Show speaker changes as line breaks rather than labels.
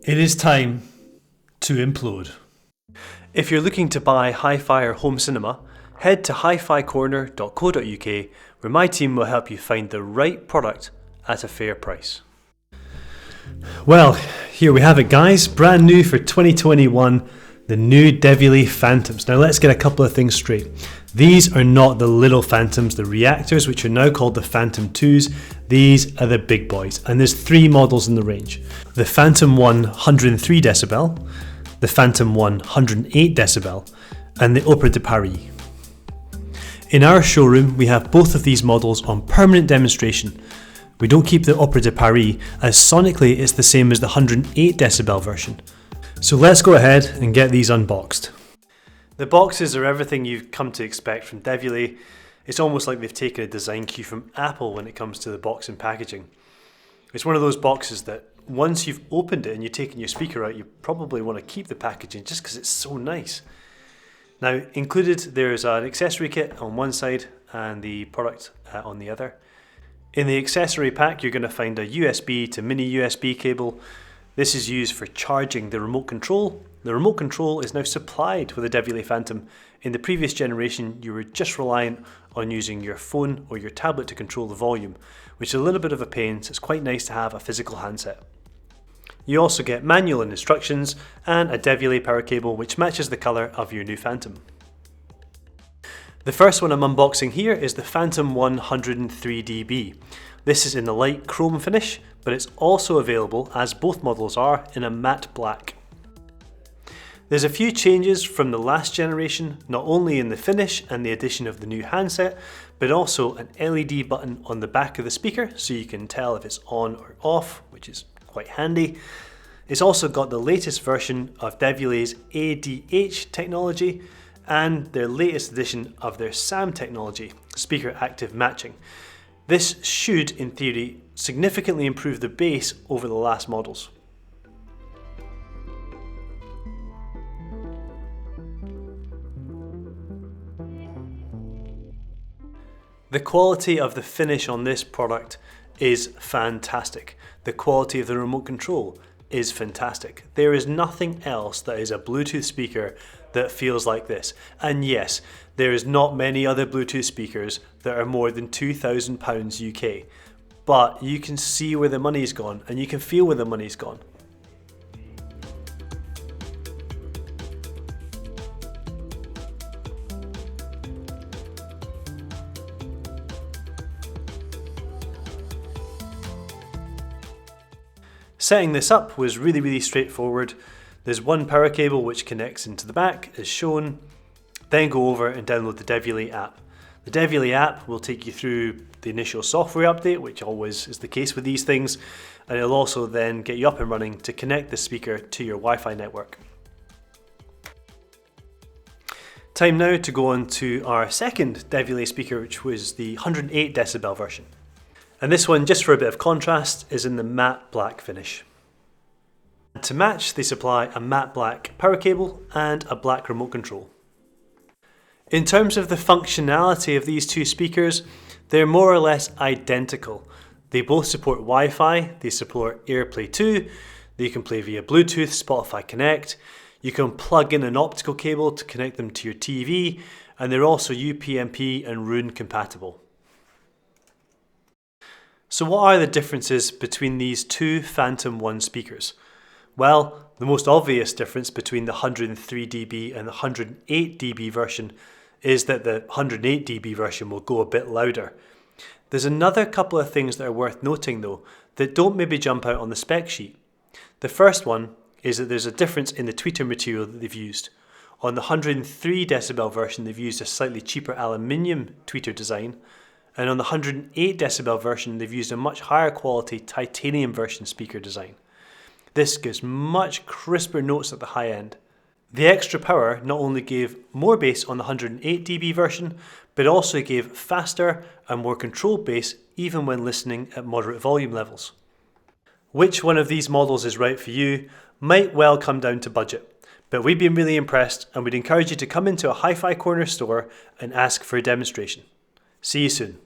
It is time to implode. If you're looking to buy hi-fi or home cinema, head to hificorner.co.uk where my team will help you find the right product at a fair price. Well, here we have it guys, brand new for 2021, the new Devialet Phantoms. Now let's get a couple of things straight. These are not the little Phantoms, the reactors, which are now called the Phantom IIs. These are the big boys, and there's three models in the range. The Phantom I 103 decibel, the Phantom I 108 decibel, and the Opera de Paris. In our showroom, we have both of these models on permanent demonstration. We don't keep the Opera de Paris, as sonically it's the same as the 108 decibel version. So let's go ahead and get these unboxed. The boxes are everything you've come to expect from Devialet. It's almost like they've taken a design cue from Apple when it comes to the box and packaging. It's one of those boxes that once you've opened it and you've taken your speaker out, you probably want to keep the packaging just because it's so nice. Now included there's an accessory kit on one side and the product on the other. In the accessory pack you're going to find a USB to mini USB cable. This is used for charging the remote control. The remote control is now supplied with a Devialet Phantom. In the previous generation, you were just reliant on using your phone or your tablet to control the volume, which is a little bit of a pain, so it's quite nice to have a physical handset. You also get manual and instructions and a Devialet power cable which matches the colour of your new Phantom. The first one I'm unboxing here is the Phantom 103db. This is in the light chrome finish, but it's also available, as both models are, in a matte black. There's a few changes from the last generation, not only in the finish and the addition of the new handset, but also an LED button on the back of the speaker so you can tell if it's on or off, which is quite handy. It's also got the latest version of Devialet's ADH technology and their latest edition of their SAM technology, speaker active matching. This should, in theory, significantly improve the bass over the last models. The quality of the finish on this product is fantastic. The quality of the remote control is fantastic. There is nothing else that is a Bluetooth speaker that feels like this. And yes, there is not many other Bluetooth speakers that are more than £2,000 UK. But you can see where the money's gone and you can feel where the money's gone. Setting this up was really straightforward. There's one power cable which connects into the back as shown. Then go over and download the Devialet app. The Devialet app will take you through the initial software update, which always is the case with these things, and it'll also then get you up and running to connect the speaker to your Wi-Fi network. Time now to go on to our second Devialet speaker, which was the 108 decibel version. And this one, just for a bit of contrast, is in the matte black finish. And to match, they supply a matte black power cable and a black remote control. In terms of the functionality of these two speakers, they're more or less identical. They both support Wi-Fi, they support AirPlay 2, you can play via Bluetooth, Spotify Connect, you can plug in an optical cable to connect them to your TV, and they're also UPnP and Roon compatible. So what are the differences between these two Phantom I speakers? Well, the most obvious difference between the 103db and the 108db version is that the 108db version will go a bit louder. There's another couple of things that are worth noting though, that don't maybe jump out on the spec sheet. The first one is that there's a difference in the tweeter material that they've used. On the 103 decibel version they've used a slightly cheaper aluminium tweeter design, and on the 108 decibel version they've used a much higher quality titanium version speaker design. This gives much crisper notes at the high end. The extra power not only gave more bass on the 108db version, but also gave faster and more controlled bass even when listening at moderate volume levels. Which one of these models is right for you might well come down to budget, but we've been really impressed and we'd encourage you to come into a Hi-Fi Corner store and ask for a demonstration. See you soon.